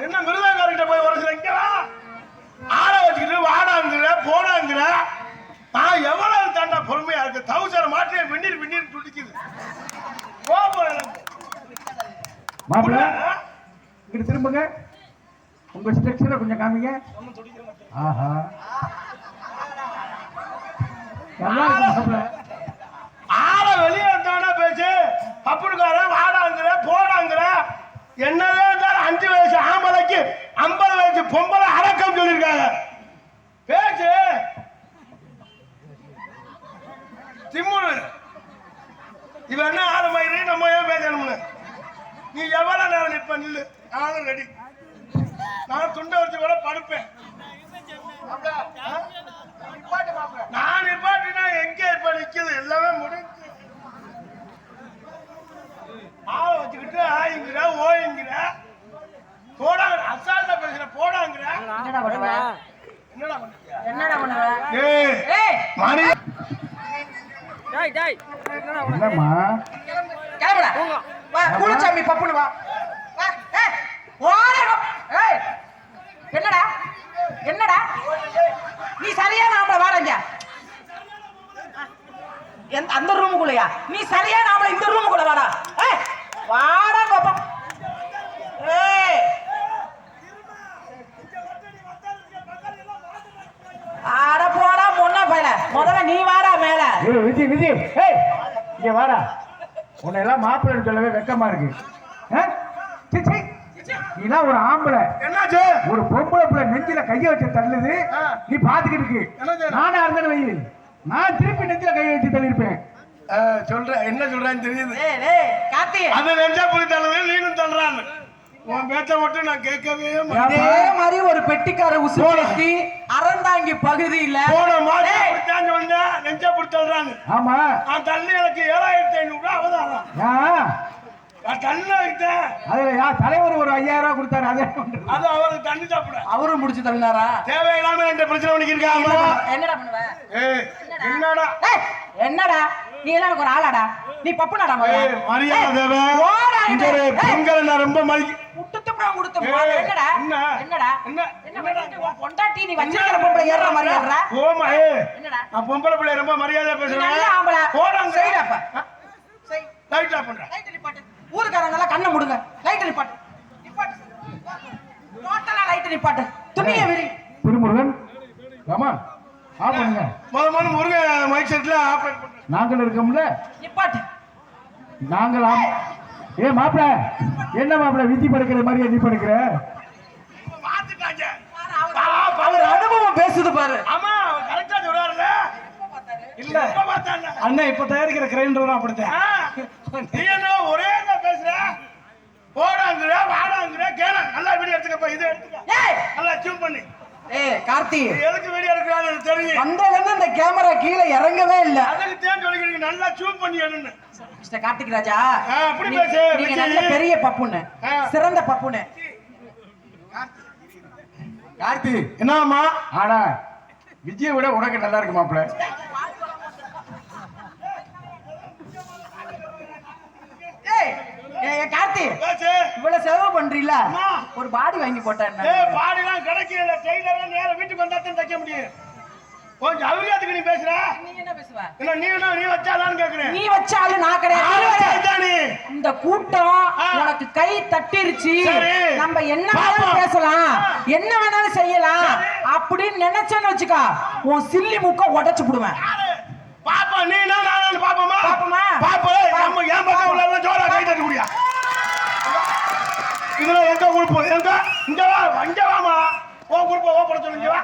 என்ன மிருதங்காரங்கிட்ட போய் உரைச்சுறீங்க? ஆளை வச்சுக்கிட்டு வாடாங்கிற போடாங்கிற நான் எவ்வளவு தாண்டா பொறுமையா இருக்கு. தவுசர மாட்டிய விண்ணீர் விண்ணீர் துடிக்குது. மாப்பிள்ள இங்க திரும்புங்க. உங்க ஸ்ட்ரக்சரை கொஞ்சம் காமிங்க. ஆஹா நல்லா இருக்கு மாப்பிள்ள. ஆளை வெளியே வந்தானா பேச்சு பப்புனுக்கார வாடாங்கிற போடாங்கிற என்னவே இருந்தாலும் 5 வயசு ஆம்பளைக்கு 50 வயசு பொம்பளை அடக்கம் சொல்லியிருக்காங்க. பேச்சு திம்முனு இவன் என்ன ஆறு மயிறு நம்ம ஏன் பேசணும்னு. நீ எவ்வளவு நேரம் நிற்ப நில்லு. நானும் ரெடி. நான் துண்டை வச்சு கூட படுப்பேன். நான் நிப்பாட்டினா எங்க இப்ப நிக்குது எல்லாமே முடிஞ்சு. ஆளை வச்சுக்கிட்டு ஆயிங்கிற ஓய்ங்கிற போடாங்க அசால்ட்டா பேசுற போடாங்கிற என்னடா பண்ணுவ? என்னடா பண்ணுவ? என்னடா பண்ணுவ? ஏய் மணி டேய் டேய் என்னம்மா கேளுடா. வா குளுச்சாமி பப்புனு வா. வா ஏய் ஓடா. ஏய் என்னடா என்னடா நீ சரியான ஆம்பளை வாடங்க. அந்த ரூமுக்குள்ளயா? நீ சரியான ஆம்பளை இந்த ரூமுக்குள்ள வாடா. ஏய் வாடா பாப்பா. ஏய் ஆட போடா பொண்ணா பையல. முதல்ல நீ வாடா மேல. ஏய் விஜய் விஜய் ஏய் இங்க வாடா. உன்னை எல்லாம் மாப்பிள்ளைன்னு சொல்லவே வெக்கமா இருக்கு. நீலாம் ஒரு ஆம்பளை. என்னாச்சு? ஒரு பொம்பளை பிள்ளை நெஞ்சில கைய வச்சு தள்ளுது. நீ பாத்துக்கிட்டு இருக்கு. நானா இருந்தேன்னு வை, நான் திருப்பி நெஞ்சில கைய வச்சு தள்ளிருப்பேன். சொல்றேன் என்ன சொல்றேன்னு தெரியுது. கார்த்தி அது நெஞ்சா புளி தள்ளுது நீனும் தள்ளுறான்னு உன் பேச்ச மட்டும் நான் கேட்கவே இதே மாதிரி ஒரு பெட்டிக்கார உசுத்தி அறந்தாங்கி பகுதியில போன மாதம் பிடிச்சான்னு வந்தா நெஞ்சா புளி தள்ளுறான்னு. ஆமா நான் தள்ளி எனக்கு 7500 அவதாரம். நான் தள்ளி வைத்தேன். அதுல யார் தலைவர் ஒரு 5000 ரூபாய் கொடுத்தாரு. அது அவருக்கு தண்ணி சாப்பிட அவரும் முடிச்சு தள்ளினாரா? தேவையில்லாம என்ற பிரச்சனை பண்ணிருக்காங்க. என்னடா பண்ணுவ? என்னடா என்னடா நீ எல்லாம் எனக்கு ஒரு ஆளாடா. நீ பப்புனாடா மரியாதை தேவை. பெண்களை நான் ரொம்ப மதிக்க என்னடா என்னடா என்ன பொண்டாட்டி நீ வச்சிருக்கிற பொம்பளை ஏற மரியாதைடா. ஓமா என்னடா நான் பொம்பளை பிள்ளை ரொம்ப மரியாதையா பேசுறேன். நல்ல ஆம்பளை போடாங்க செய்யறப்ப செய் லைட் ஆஃப் பண்ற. லைட் நிப்பாட்டு. ஊர்க்காரங்க எல்லாம் கண்ணை மூடுங்க. லைட் நிப்பாட்டு. நிப்பாட்டு. டோட்டலா லைட் நிப்பாட்டு. துணியை விரி. திருமுருகன் ஆமா ஆஃப் பண்ணுங்க. முதல்ல முருகன் மைக் செட்ல ஆபரேட் பண்ற. நாங்கள் இருக்கோம்ல நிப்பாட்டு. நாங்கள் ஏ மாப்பிள என்ன மாப்பிள விதி படுக்கிற மாதிரி நீ படுக்கிற? மாத்திட்டாங்க. அவர் அனுபவம் பேசுது பாரு. ஆமா கரெக்ட்டா சொல்றாருல. இல்ல இப்ப பார்த்தானே அண்ணா இப்ப தயாரிக்கிற கிரைண்டரும் அப்படிதான். நீ என்ன ஒரே தான் பேசுற? போடாங்கற வாடாங்கற கேள நல்லா வீடியோ எடுத்துக்கப்ப இத எடுத்துக்க. ஏய் நல்லா ஜூம் பண்ணி. ஏய் கார்த்தி எதுக்கு வீடியோ எடுக்கறானு எனக்கு தெரியும். வந்தவங்க இந்த கேமரா கீழ இறங்கவே இல்ல. அதுக்கு தேன் சொல்லிக்கிறீங்க நல்லா ஜூம் பண்ணி எடுன்னு. மிஸ்டர் கார்த்திக் ராஜா அப்படி பேசு. நீங்க நல்ல பெரிய பப்புன்னு சிறந்த பப்புன்னு. கார்த்தி என்னம்மா ஆனா விஜயை விட உனக்கு நல்லா இருக்கு மாப்பிள. கார்த்தி இவ்வளவு செலவு பண்றீல ஒரு பாடி வாங்கி போட்டேன். பாடிலாம் கிடைக்கல. டெய்லரா நேரா வீட்டுக்கு வந்தா தான் தைக்க முடியும். கொஞ்சம் அவியாத்துக்கு நீ பேசுற. நீ என்ன பேசுவ? இல்ல நீ வச்சாலான்னு கேக்குறேன். நீ வச்சாலும் நான் கிடையாது. இந்த கூட்டம் உனக்கு கை தட்டிருச்சு. நம்ம என்ன வேணாலும் பேசலாம் என்ன வேணாலும் செய்யலாம் அப்படின்னு நினைச்சேன்னு வச்சுக்கா உன் சில்லி முக்க உடைச்சு போடுவேன். பாப்பா நீ நான் பாப்பமா பாப்பமா பாப்பா நம்ம ஏன் பக்கம் உள்ள ஜோரா கை தட்டி முடியா? இதுல எங்க குரூப் எங்க இங்க வாமா. உன் குரூப் ஓபன் சொல்லுங்க. வா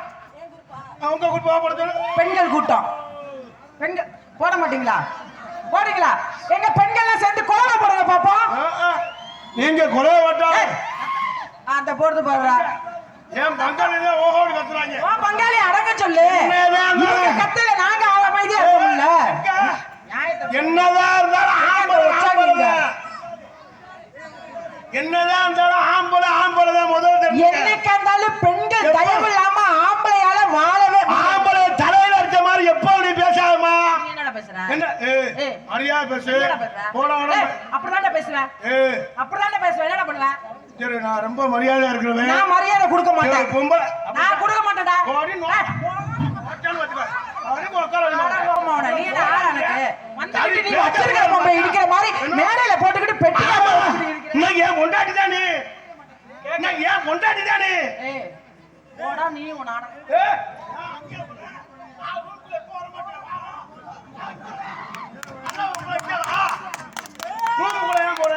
உங்க குரூப் ஓபன் சொல்லு. பெண்கள் கூட்டம். பெண்கள் போட மாட்டீங்களா? போடுங்களா? எங்க பெண்கள்லாம் சேர்ந்து கொலை போடுங்க பாப்போம். நீங்க கொலை வட்டா அந்த போடுது பாருடா. ஏன் பங்காளில ஓஹோடு கத்துறாங்க. வா பங்காளி அடங்க சொல்லு. நீங்க கத்தல நாங்க அமைதியா இருக்கோம்ல. என்னதான் இருந்தாலும் ஆம்பளை என்னதான் இருந்தாலும் ஆம்பளை தான் முதல்ல தெரியும். என்னைக்கு இருந்தாலும் பெண்கள் தயவு இல்லாம ஆம்பளையால வாழவே. ஆம்பளை தலையில அடிச்ச மாதிரி எப்ப நீ பேசாதமா? நீ என்னடா பேசுற? என்ன மரியாதை பேசு. என்னடா பேசுற? போடா அப்படிதானே பேசுவேன். அப்படிதானே பேசுவேன். என்னடா பண்ணுவேன்? சரி நான் ரொம்ப மரியாதையா இருக்கிறவன். நான் மரியாதை கொடுக்க மாட்டேன். சரி, பொம்பளை நான் கொடுக்க மாட்டேன்டா. ஓடி நோட்டான்னு வச்சுக்கோ. அவனுக்கு உட்கார வைமா. போமாவனா, நீ என்ன ஆளா எனக்கு? வந்துகிட்டு நீ வச்சிருக்கிற பொம்பை இடிக்கிற மாதிரி மேடையில போட்டுக்கிட்டு பெட்டியா போட்டுக்கிட்டு இருக்கிற. இன்னைக்கு ஏன் கொண்டாடி தானே? இன்னைக்கு ஏன் கொண்டாடி தானே? ஏய், போடா நீ நானா. ஏய், ரூமுக்குள்ள ஏன் போற?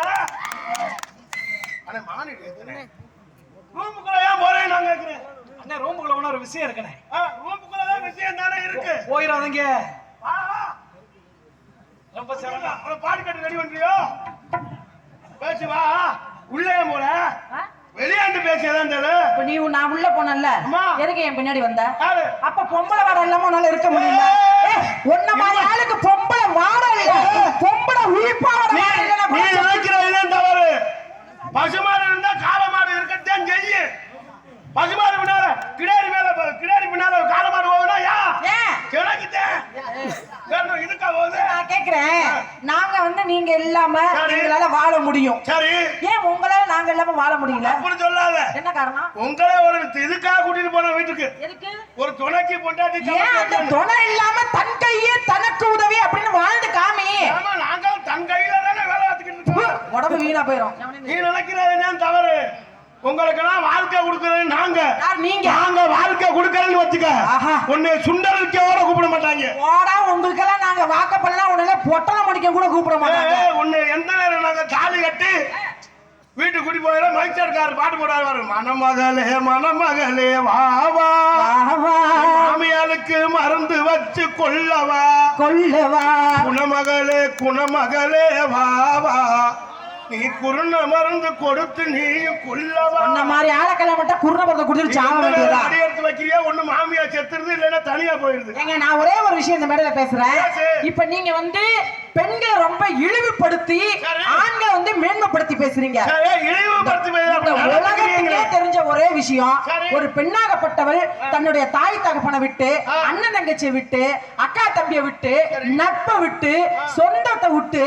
அண்ணே மானிடு எதுனே? ரூமுக்குள்ள ஏன் போறேன்னு நான் கேக்குறேன். அண்ணா ரூமுக்குள்ள ஒண்ணு ஒரு விஷயம் இருக்குண்ணே. ரூமுக்குள்ள தான் விஷயம் தானே இருக்கு. போயிடாதீங்க. வா, வா. ரொம்ப சிரமம். ஒரு பாட்டு கட்டு ரெடி பண்றியோ? பேசி வா. உள்ளே ஏன் போற? வெளியாண்டு பேசியதான் தெரியல. இப்ப நீ நான் உள்ள போனல்ல, அம்மா. எதுக்கு என் பின்னாடி வந்த? யாரு? அப்ப பொம்பளை வாடை இல்லாம உன்னால இருக்க முடியல. ஒன்ன மாதிரி ஆளுக்கு பொம்பளை வாடை இல்ல, பொம்பளை உயிர்ப்பாவோட நீ வாடை இல்ல. நீ நினைக்கிறதுதான் தவறு. பசுமாடு இருந்தா காலமாடு இருக்கத்தான் செய்யும். பசுமாடு பின்னால கிடாரி மேல கிடாரி பின்னால காலமாடு போகுதா? ஏன்? கிடக்குதேன். இதுக்கா போகுது? நான் கேக்குறேன், நாங்க வந்து நீங்க இல்லாம சரி. எங்களால வாழ முடியும். சரி, ஏன் உங்களால நாங்க இல்லாம வாழ முடியல? அப்படி சொல்லாத. என்ன காரணம்? உங்களே ஒரு இதுக்காக கூட்டிட்டு போன வீட்டுக்கு எதுக்கு? ஒரு துணைக்கு பொண்டாட்டி ஏன் அந்த துணை இல்லாம தன் கையே தனக்கு உதவி அப்படின்னு வாழ்ந்து காமி. ஆமா, நாங்க தன் கையில தானே வேலை பார்த்துக்கிட்டு இருக்கோம். உடம்பு வீணா போயிரும். நீ நினைக்கிறது தவறு. உங்களுக்கெல்லாம் வாழ்க்கை கொடுக்கறது நாங்க. யார் நீங்க? நாங்க வாழ்க்கை கொடுக்கறேன்னு வச்சுக்க. ஆஹா. உன்னை சுண்டலுக்கோட கூப்பிட மாட்டாங்க. ஓடா, உங்களுக்கெல்லாம் நாங்க வாக்கப்படலாம், உடனே பொட்டலை முடிக்க கூட கூப்பிட மாட்டாங்க. உன்னை எந்த நேரம் நாங்க தாலி கட்டி வீட்டுக்கு கூட்டி போயிட மைச்சர்காரர் பாட்டு போடாரு. மணமகளே மணமகளே வா வா, மாமியாளுக்கு மருந்து வச்சு கொள்ளவா கொல்லவா, குணமகளே குணமகளே வா வா, நீ குருண மருந்து கொடுத்து நீயும் கொல்லவா. அந்த மாதிரி ஆளக்கெல்லாம் மட்டும் குருண மருந்து குடிச்சு சாக வேண்டியதா? அடி எடுத்து வைக்கிறியா? ஒண்ணு மாமியா செத்துருது, இல்லைன்னா தனியா போயிருது. ஏங்க, நான் ஒரே ஒரு விஷயம் இந்த மேடையில பேசுறேன். பேசு. இப்ப நீங்க வந்து பெண்களை ரொம்ப இழிவுபடுத்தி சரி. ஆண்களை வந்து மேன்மைப்படுத்தி பேசுறீங்க. சரி, இழிவுபடுத்தி பேசுற அப்படி இந்த உலகத்துக்கே நடக்கிறீங்களே. தெரிஞ்ச ஒரே விஷயம், சரி. ஒரு பெண்ணாகப்பட்டவள் தன்னுடைய தாய் தகப்பனை விட்டு, அண்ணன் தங்கச்சியை விட்டு, அக்கா தம்பியை விட்டு, நட்பை விட்டு, சொந்தத்தை விட்டு,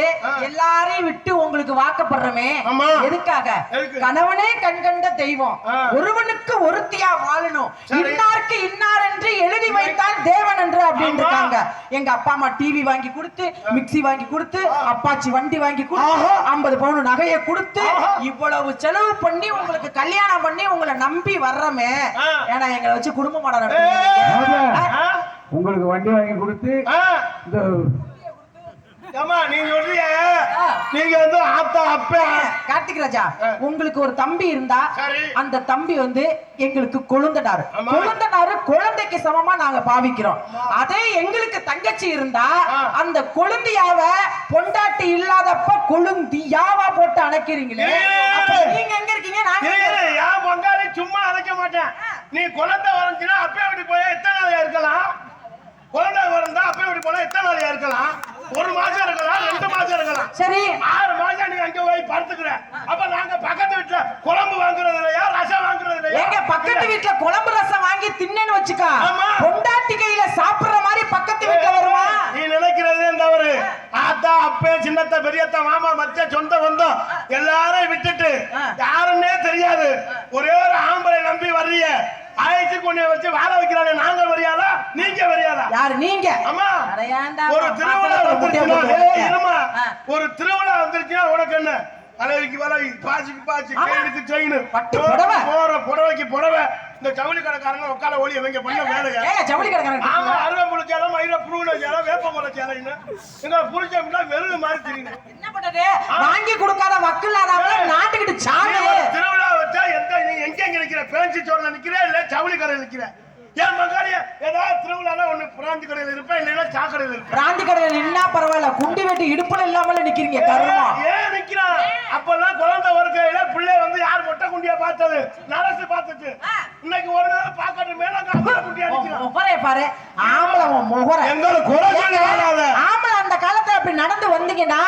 எல்லாரையும் விட்டு உங்களுக்கு வாக்கப்படுறமே ஆமா. எதுக்காக? எதுக்கு? கணவனே கண்கண்ட தெய்வம், ஆ. ஒருவனுக்கு ஒருத்தியா வாழணும், சரி. இன்னாருக்கு இன்னார் என்று எழுதி வைத்தான் தேவன் என்று அப்படின்னு ஆமா. இருக்காங்க. எங்க அப்பா அம்மா டிவி வாங்கி கொடுத்து, மிக்ஸி வாங்கி கொடுத்து, அப்பாச்சி வண்டி வாங்கி கொடுத்து, ஆஹா. 50 பவுன் நகையை கொடுத்து, ஆஹா. இவ்வளவு செலவு பண்ணி உங்களுக்கு கல்யாணம் பண்ணி உங்களை நம்பி வர்றமே, ஆ. ஏன்னா எங்களை வச்சு குடும்ப மாட ஆ. உங்களுக்கு வண்டி வாங்கி கொடுத்து ஆ. இந்த ஏம்மா, நீங்க சொல்றீங்க நீங்க வந்து ஆத்தா அப்ப கார்த்திக் ராஜா, உங்களுக்கு ஒரு தம்பி இருந்தா சரி. அந்த தம்பி வந்து எங்களுக்கு கொழுந்தனாரு. ஆமா. கொழுந்தனாரு குழந்தைக்கு சமமா நாங்க பாவிக்கிறோம். அதே எங்களுக்கு தங்கச்சி இருந்தா அந்த கொழுந்தியாவ பொண்டாட்டி இல்லாதப்ப கொழுந்தியாவா போட்டு அணைக்கிறீங்களே, அப்ப நீங்க எங்க இருக்கீங்க? நாங்க எங்க இருக்கோம்? ஏன் பங்காளி சும்மா அழைக்க மாட்டேன். நீ குழந்தை வரஞ்சுன்னா அப்பே விட்டு போய் எத்தனை நாளையா இருக்கலாம்? குழந்தை வரந்தா அப்பே விட்டு போனா எத்தனை நாளையா இருக்கலாம்? 1 மாசம் இருக்கலாம், 2 மாசம் இருக்கலாம், சரி. 6 மாசம் நீ அங்க போய் படுத்துக்கிற. அப்ப நாங்க பக்கத்து வீட்டுல குழம்பு வாங்குறது இல்லையா, ரசம் வாங்குறது இல்லையா? எங்க பக்கத்து வீட்டுல குழம்பு ரசம் வாங்கி தின்னேன்னு வச்சுக்கா, ஆமா. பொண்டாட்டி கையில சாப்பிடுற மாதிரி பக்கத்து வீட்டுல வருமா? நீ நினைக்கிறதே தவறு. ஆத்தா அப்பே சின்னத்த பெரியத்த மாமா மச்ச சொந்த பந்தம் எல்லாரையும் விட்டுட்டு யாருன்னே தெரியாது ஒரே ஒரு ஆம்பளை நம்பி வர்றீங்க. ஆயிச்சு கொண்டு வச்சு வாழ வைக்கிறானே, நாங்க வரியாதா நீங்க வரியாதா? யாரு நீங்க? ஆமா, அட ஏன்டா ஒரு திருவிழா வந்துருச்சுன்னா இருமா, ஒரு திருவிழா வந்துருச்சுன்னா உனக்கு என்ன? அலைக்கு வலை, பாசிக்கு பாசி, கையிலுக்கு செயின், பட்டு புடவை, போற புடவைக்கு புடவை. இந்த ஜவுளி கடைக்காரங்க உட்கார ஒளி அவங்க பண்ண வேலையா? ஏங்க ஜவுளி கடைக்காரங்க? ஆமா, அருவம்புல சேலம், மயில புருவன சேலம், வேப்பங்குள சேலைன்னு எங்க புரிச்சோம்னா வெறுது மாதிரி தெரியுங்க. என்ன பண்றது? வாங்கி கொடுக்காத வக்கில்லாதவங்க நாட்டுக்கிட்டு சாமி. திருவிழா வச்சா நீ எங்க நிக்கிற? பேஞ்சு சோறுல நிக்கிற இல்ல ஜவுளி கடையில நிக்கிற? ஏன் மங்காளிய ஏதாவது திருவிழால ஒண்ணு பிராந்தி கடையில இருப்பேன், இல்லைன்னா சாக்கடையில இருப்பேன். பிராந்தி கடையில நின்னா பரவாயில்ல, குண்டி வெட்டி இடுப்புல இல்லாமல நிக்கிறீங்க கருமா. ஏன் நிக்கிறான்? அப்பெல்லாம் குழந்தை வருகையில பிள்ளை வந்து யார் மொட்டை குண்டியா பார்த்தது? நரசு பார்த்துச்சு. இன்னைக்கு ஒரு நாள் பாக்கட்டு மேல அங்க குண்டியா நிக்கிறான். முகரே பாரு, ஆம்பளை முகர. எங்களுக்கு குறை சொல்லி வராத. ஆம்பளை அந்த காலத்துல அப்படி நடந்து வந்தீங்கன்னா,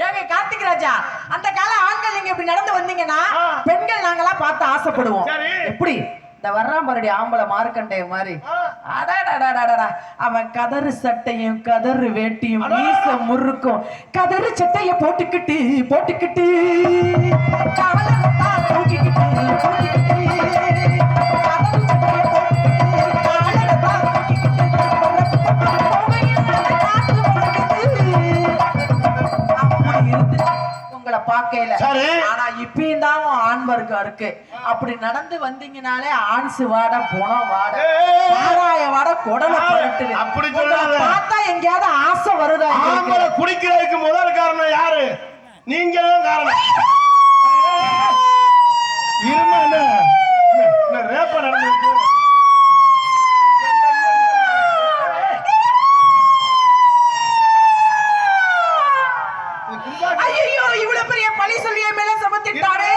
ஏங்க கார்த்திக் ராஜா, அந்த கால ஆண்கள் நீங்க இப்படி நடந்து வந்தீங்கன்னா பெண்கள் நாங்கெல்லாம் பார்த்து ஆசைப்படுவோம். சரி. எப்படி இந்த வர்றான் பாருடி ஆம்பளை மார்க்கண்டைய மாதிரி அடடடடடடா. அவன் கதறு சட்டையும் கதறு வேட்டியும் மீச முறுக்கும் கதறு சட்டைய போட்டுக்கிட்டு போட்டுக்கிட்டு காலரத்தான் தூக்கிக்கிட்டு தூக்கிக்கிட்டு கதறு சட்டைய போட்டுக்கிட்டு காலரத்தான் தூக்கிக்கிட்டு காத்து வருகுது. அப்படி இருந்து உங்களை பார்க்கல. சரி. ஆனா இப்பயும் தான் ஆண் வர்க்கம் இருக்கு. அப்படி நடந்து வந்தீங்கனாலே ஆன்சு வாட போனோம் வாட சாராய வாட குடல பரட்டுது. அப்படி சொல்லாத. பார்த்தா எங்கேயாவது ஆசை வருதா? ஆம்பளை குடிக்கிறதுக்கு முதல் காரணம் யாரு? நீங்க தான் காரணம். இருமா என்ன ரேப்ப நடந்துருக்கு. ஐயோ இவ்வளவு பெரிய பழி சொல்லி என் மேல சமத்திட்டாரே.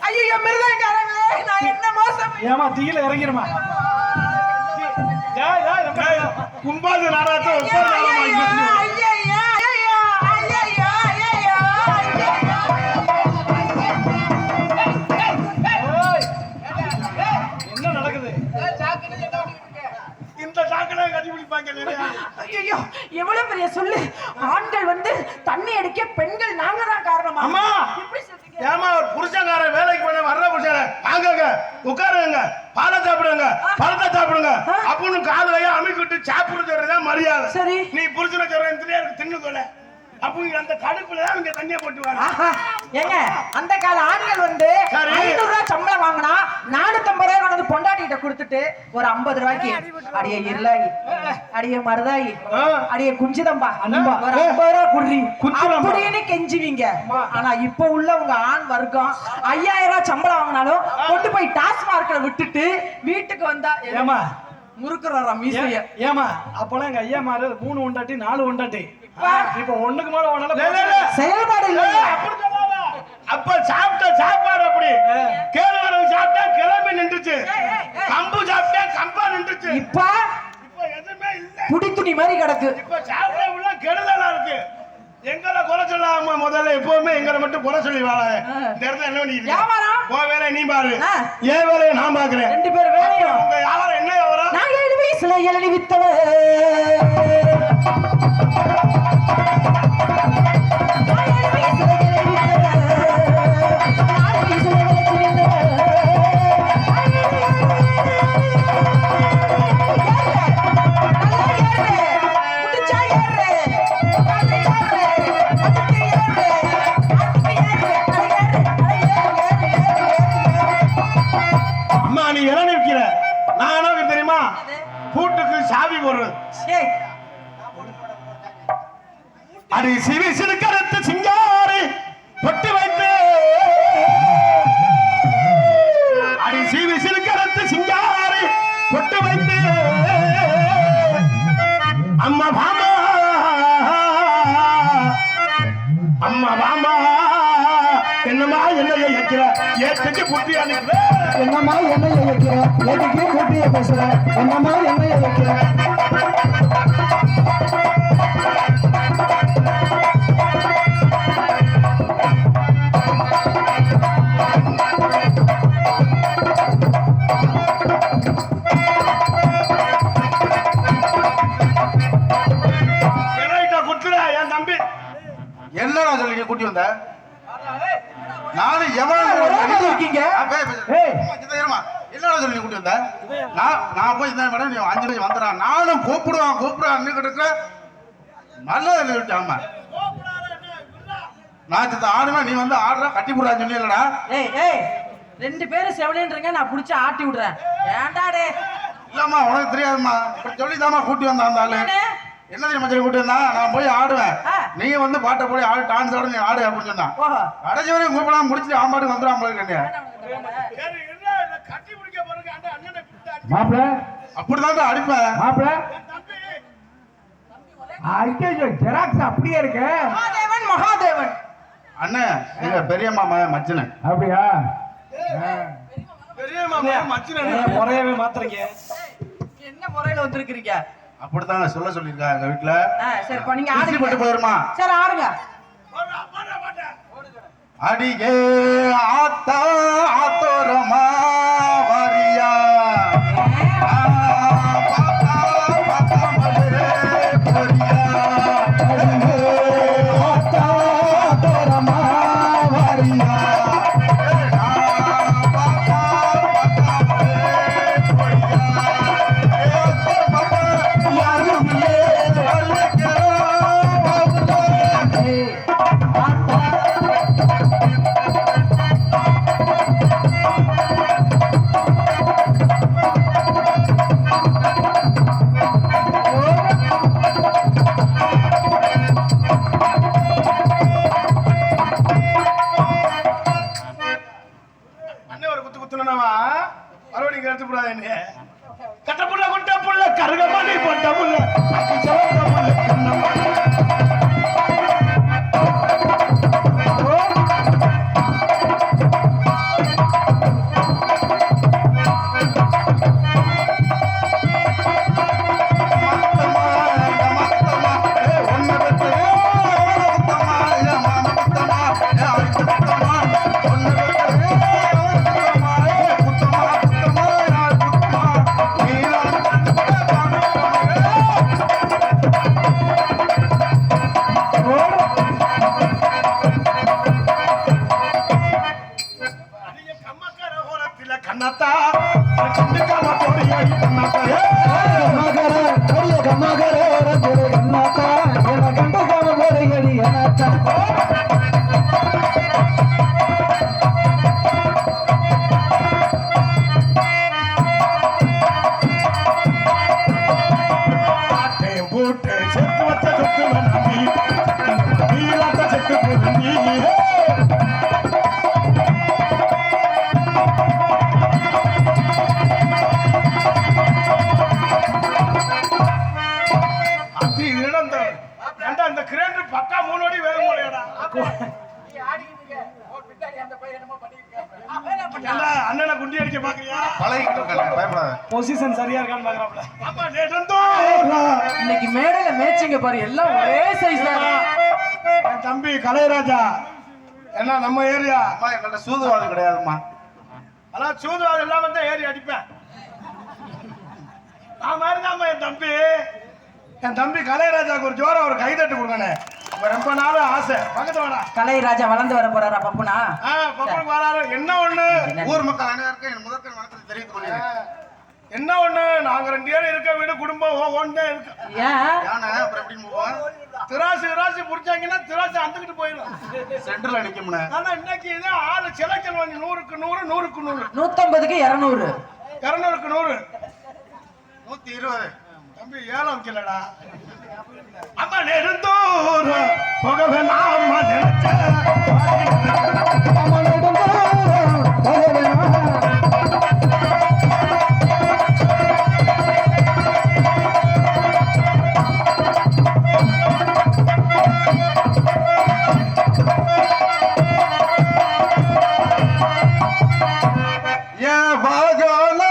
ஐயோ மிருதங்காரங்களே, நான் என்ன மோசம். ஏமா தீயில இறங்கிருமா? கும்பாது நாடகத்தை ஒவ்வொரு நாளும் என்ன நடக்குது? இந்த சாக்கடை கண்டுபிடிப்பாங்க நிறைய. ஐயோ எவ்வளவு பெரிய சொல்லு. ஆண்கள் வந்து தண்ணி அடிக்க பெண்கள் நாங்க தான் காரணமா? அம்மா எப்படி சொல்றீங்க? ஏமா ஒரு புருஷன்காரன் வேலைக்கு போன வர்ற புருஷன் வாங்கங்க உட்காருங்க பாலை சாப்பிடுங்க பழத்தை சாப்பிடுங்க அப்படின்னு கால் கையை அமைக்கிட்டு சாப்பிடுறதுதான் மரியாதை. சரி. நீ புருஷனை சொல்ற தின்னுக்கொள்ள அப்ப அந்த கடுப்புல தான் இங்க தண்ணியை போட்டு வாங்க. ஏங்க அந்த கால ஆண்கள் வந்து சரி. 500 ரூபாய் சம்பளம் வாங்கினா 450 ரூபாய் கொண்டு பொண்டாட்டிட்ட கொடுத்துட்டு ஒரு 50 ரூபாய்க்கு அடியே இருளாயி அடியே மருதாயி அடியே குஞ்சிதம்பா அன்பா ஒரு 50 ரூபாய் குடுறி குத்துறம்பா. அப்படின்னு கெஞ்சுவீங்க. ஆனா இப்ப உள்ளவங்க ஆண் வர்க்கம் 5000 ரூபாய் சம்பளம் வாங்கினாலும் கொண்டு போய் டாஸ்மார்க்ல விட்டுட்டு வீட்டுக்கு வந்தா ஏமா முறுக்குறாரா மீசைய. ஏமா அப்பெல்லாம் எங்க ஐயா மாரு 3 உண்டாட்டி 4 உண்டாட்டி இப்ப ஒண்ணுக்கு மேல ஒன்னால செயல்பாடு இல்ல. அப்படி சொல்லாத. அப்ப சாப்பிட்ட சாப்பாடு அப்படி கேழ்வரகு சாப்பிட்டா கிளம்பி நின்றுச்சு, கம்பு சாப்பிட்டா கம்பா நின்றுச்சு. இப்ப இப்ப எதுவுமே இல்ல. புடி துணி மாதிரி கிடக்கு. இப்ப சாப்பிட கெடுதலா இருக்கு. எங்களை குறை சொல்லாம முதல்ல எப்பவுமே எங்களை மட்டும் குறை சொல்லி வாழ. இந்த இடத்துல என்ன பண்ணிட்டு வியாபாரம் உன் வேலையை நீ பாரு, ஆ. என் வேலையை நான் பாக்குறேன். 2 பேர் வேலையும். உங்க வியாபாரம் என்ன வியாபாரம்? நான் 7 வயசுல எழுதி வித்தவ. அம்மா நீ இளநீ விற்கிற, நான் என்ன விற்கிறேன் தெரியுமா? பூட்டுக்கு சாவி போடுறது. அடி சிவி சிறுக்கறுத்து சிங்காரி பொட்டு வைத்து, அடி சிவி சிறுக்கறுத்து சிங்காரி பொட்டு வைத்து, அம்மா பாமா அம்மா பாமா என்னமா என்னைய வைக்கிற ஏற்றுக்கு புத்தி அனுப்புற. என்னம்மா என்னைய வைக்கிற எதுக்கு கூட்டிய பேசுற? என்னம்மா என்னைய வைக்கிற? என் தம்பி என்னடா சொல்லி நீ கூட்டி வந்த? நானும் எவ்வளவு இருக்கீங்க? என்னடா சொல்லி நீ கூட்டி வந்த? நான் போய் இந்த மேடம் நீ 5 நிமிஷம் வந்துடா. நானும் கூப்பிடுவான் கிட்ட நல்லது விட்டாம நான் ஆடுவேன். நீ வந்து ஆடுறா கட்டி போடுறான்னு சொன்னீங்களா? ஏய் 2 பேரும் செவனேன்றீங்க, நான் புடிச்சு ஆட்டி விடுறேன். ஏண்டாடே இல்லம்மா உனக்கு தெரியாதும்மா. சொல்லிதாம்மா கூட்டி வந்தான் அந்த ஆளு. என்ன தெரியுமா சொல்லி கூட்டி வந்தா? நான் போய் ஆடுவேன், நீ வந்து பாட்டை போய் ஆடு டான்ஸ் ஆடு, நீ ஆடு அப்படின்னு சொன்னான். கடைசி வரையும் கூப்பிடாம முடிச்சுட்டு ஆம்பாட்டுக்கு வந்துடும் போயிருக்கேன். மாப்பிள்ள அப்படிதான் அடிப்பேன். மாப்பிள்ள ஐயோ ஜெராக்ஸ் அப்படியே இருக்கு. மகாதேவன் அண்ணன் எங்க பெரியம்மா மச்சனு. அப்படியா? பெரிய மாமா மச்சின முறையவே மாத்துறீங்க. என்ன முறையில வந்திருக்கீங்க? அப்படித்தாங்க சொல்ல சொல்லியிருக்காங்க எங்க வீட்டுல. சரி இப்ப நீங்க ஆடுங்க. பட்டு போயிருமா? சரி ஆடுங்க. அடியே ஆத்தா ஆத்தோரமா வாரியா கூடாது என்ன கட்ட புள்ள குட்ட புள்ள கருகமணி போட்ட புள்ள அக்கி சவந்த புள்ள கண்ணம்மா கண்ணாத்தா கண்டுக்காம போறியா கண்ணாத்தா போட்டு செத்து வச்ச சொத்து நம்பி நீலாட்ட செத்து போய் அந்த கிரேண்டர் பக்கா 3 அடி வேகம் போலையடா அண்ணனை குண்டி அடிக்க பாக்குறியா பழகிட்டு இருக்கேன் பயப்படாத பொசிஷன் சரியா இருக்கான்னு பாக்குறாப்ல அப்பா நேரந்தோ இன்னைக்கு மேடையில மேட்சிங்க பாரு எல்லாம் ஒரே சைஸ் தான் என் தம்பி கலைராஜா என்ன நம்ம ஏரியா அம்மா எங்கள்ட்ட சூதுவாது கிடையாதும்மா அதான் சூதுவாது இல்லாம தான் ஏறி அடிப்பேன் நான் மாதிரிதாம்மா என் தம்பி கலைராஜாவுக்கு ஒரு ஜோரம் ஒரு கைதட்டு கொடுங்கண்ணே ரொம்ப நாள் ஆசை பக்கத்து வாடா கலைராஜா வளர்ந்து வர போறாரா பப்புனா பப்பனுக்கு வராரு என்ன ஒண்ணு ஊர் மக்கள் அனைவருக்கும் என் முதற்கண் வணக்கத்தை தெரிவித்துக் கொள்கிறேன் என்ன ஒண்ணு நாங்க 2 பேரும் இருக்க வீடு குடும்பம் ஒன்றே இருக்கு ஏன் யானை அப்புறம் எப்படின்னு போவோம் திராசு புடிச்சாங்கன்னா திராசு அந்துக்கிட்டு போயிடும் சென்டர்ல நிக்கும்னே ஆனா இன்னைக்கு இது ஆளு செலக்ஷன் வந்து 100க்கு 100 100க்கு 100 150க்கு 200 200க்கு 100 120 தம்பி ஏலம் வைக்கலடா அம்மா நெடுந்தூர் போகவே நாம நினைச்ச என் பாகோல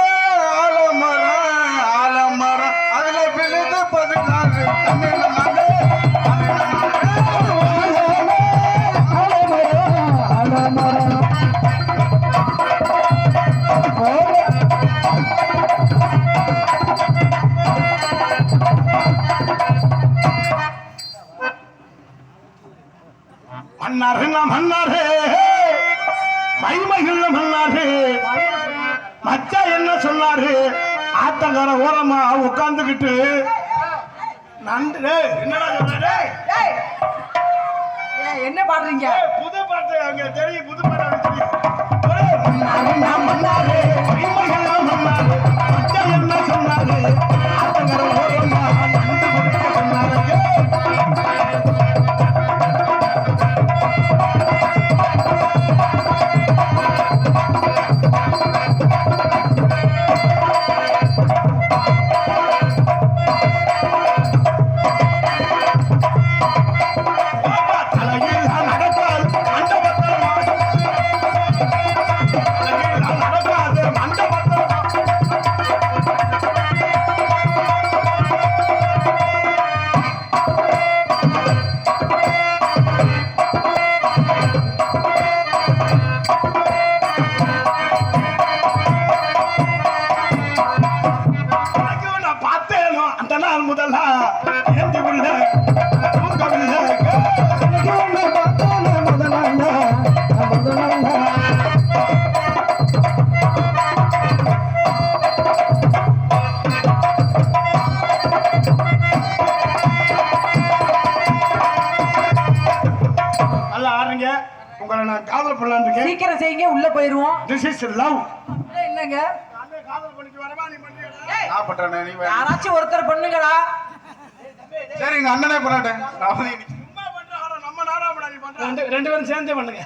ஆலமரம் அதுல விழுது 16 தமிழ்ல நாங்க மன்னாரு மன்னாரு மைமகிழ மன்னாரு மச்சா என்ன சொன்னாரு ஆத்தங்கர ஓரமா உட்கார்ந்துகிட்டு நன்று என்னடா சொன்னாரு என்ன பாடுறீங்க புது பாட்டு அங்க தெரியும் புது பாட்டு தெரியும் மன்னாரு மைமகிழ மன்னாரு மச்சா என்ன சொன்னாரு ஆத்தங்கர ஓரமா நன்று கொடுக்க சொன்னாரு முதல்ல ஏந்தி உள்ள தூக்கவில்லை நல்லா ஆடுறீங்க உங்களை நான் காதல் பண்ணலான்னு இருக்கேன் சீக்கிரம் செய்யுங்க உள்ள போயிருவோம் திஸ் இஸ் லவ் என்னங்க காதல் பண்ணிட்டு வரவா நீ பண்றியா நான் பண்றேன் நீ யாராச்சும் ஒருத்தர் பண்ணுங்கடா சரி எங்க அண்ணனே பண்ணாட்டேன் சும்மா பண்ற ஆனா நம்ம நாராமடா நீ பண்ற ரெண்டு பேரும் சேர்ந்தே பண்ணுங்க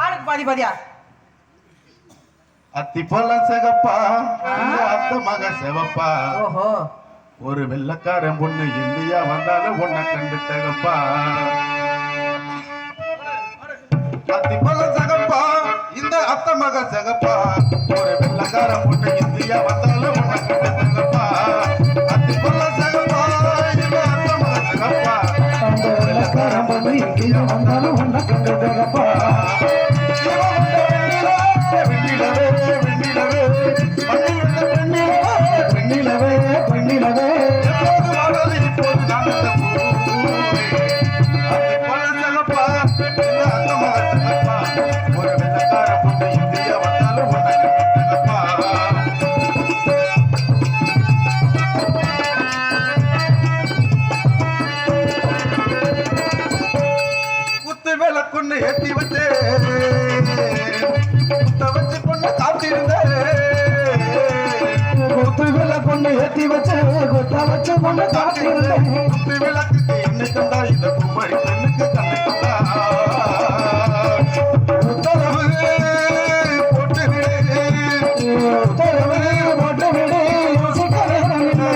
ஆளுக்கு பாதி பாதியா அத்தி பழம் சிகப்பா இந்த அத்த மக சிவப்பா ஓஹோ ஒரு வெள்ளக்காரன் பொண்ணு இந்தியா வந்தாலும் உன்னை கண்டுட்டகப்பா அத்தி பழம் சிகப்பா இந்த அத்த மக சிகப்பா ஒரு வெள்ளக்காரன் பொண்ணு இந்தியா வந்தாலும் உன்னை கண்டுட்டகப்பா அத்தி பழம் சிகப்பா இந்த அத்த மக சிகப்பா அந்த வெள்ளக்காரன் பொண்ணு எங்கேயும் வந்தாலும் உன்னை கண்டுட்டகப்பா வெண்ணிலவே வெண்ணிலவே பெண்ணிலவே பெண்ணிலவே எப்போது வாழது இப்போது நான் இந்த பூவே அத்தி பழம் சிகப்பா இந்த அத்த மக சிகப்பா ஒரு வெள்ளக்காரன் பொண்ணு இந்தியா வந்தாலும் உன்னை கண்டுட்டகப்பா குத்து விளக்குன்னு ஏத்தி வச்சே குத்த வச்சு பொண்ணு காத்திருந்தேன் கொத்து வெள்ள பொண்ணு ஏத்தி வச்சு கொத்த வச்சு பொண்ணு காத்திருந்தேன் குத்து விளக்குக்கு என்ன கண்டா இந்த கும்மரி பெண்ணுக்கு கண்ணு கண்டா உத்தரவு போட்டு உத்தரவு போட்டு விடு யோசிக்க நேரம் இல்லை.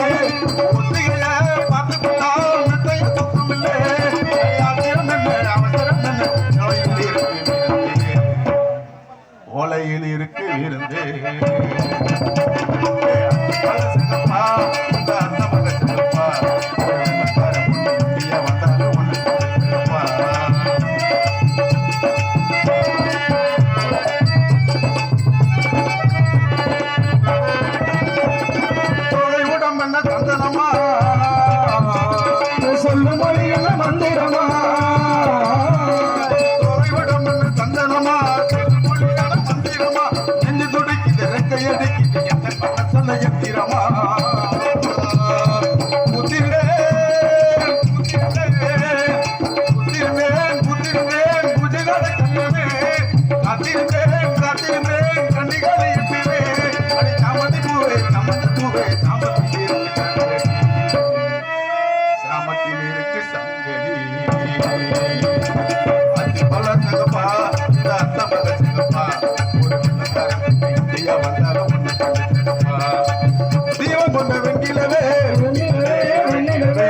ஒத்திகைய பார்த்து கொண்டா மெத்தைய தூக்கம் இல்லை அவசரம் என்ன அவசரம் என்ன ஓலையில் இருக்கு விருந்து சிகப்பா இந்த அந்த மக சிகப்பா ஒரு வெள்ளக்காரன் பொண்ணு இந்தியா வந்தாலும் ஒண்ணு சிகப்பா தோகை உடம் என்ன சந்தனமா சொல்லும் மொழியில் மந்திரமா தோகை உடம் என்ன சந்தனமா மொழியான மந்திரமா நெஞ்சு துடிக்குது ரெக்கை அடிக்குது என்ன பண்ண சொல்ல எத்திரமா புத்திருந்தேன் புஜகால கண்ணவே காத்திருந்தேன் கண்ணிகாலை எட்டுவே அடி சாமந்தி பூவே சாமத்தில் இருக்கு சங்கடி அத்தி பல சிகப்பா இந்த அத்த மக சிகப்பா ஒரு வெள்ளக்காரன் இந்தியா வந்தாலும் ஒண்ணு கண்டு சிகப்பா தீவம் கொண்ட வெண்ணிலவே வெண்ணிலவே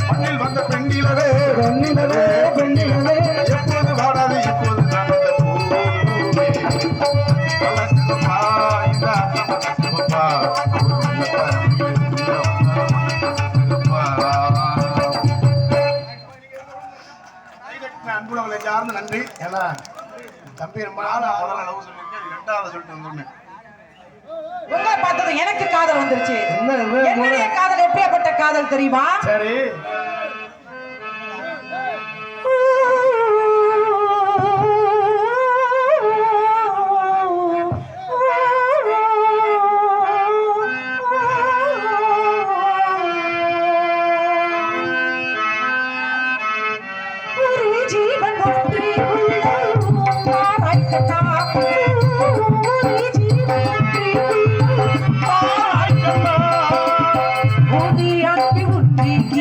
மண்ணில் வந்த பெண்ணிலவே பெண்ணிலவே பெண்ணிலவே எப்போது வாடாது இப்போது நான் அந்த பூவே பல சிகப்பா இந்த அத்த மக சிகப்பா ஒரு வெள்ளக்காரன் இந்தியா வந்தாலும் ஒண்ணு கண்டு சிகப்பா அன்புலவங்களை சார்ந்து நன்றி ஏன்னா தம்பி ரொம்ப நாள் முதல்ல லவ் சொல்லியிருக்கேன் ரெண்டாவது சொல்லிட்டு வந்துருந்தேன் உங்களை பார்த்தது எனக்கு காதல் வந்துருச்சு என்னுடைய காதல் எப்படியாப்பட்ட காதல் தெரியுமா சரி ஒரு ஜீவன் ஒன்றே Thank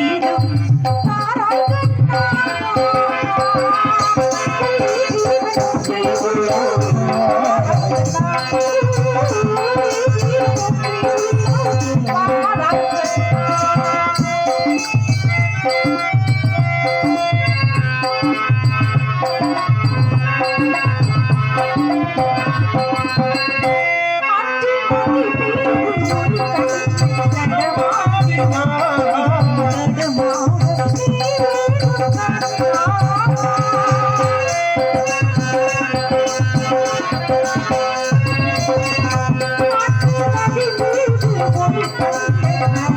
you.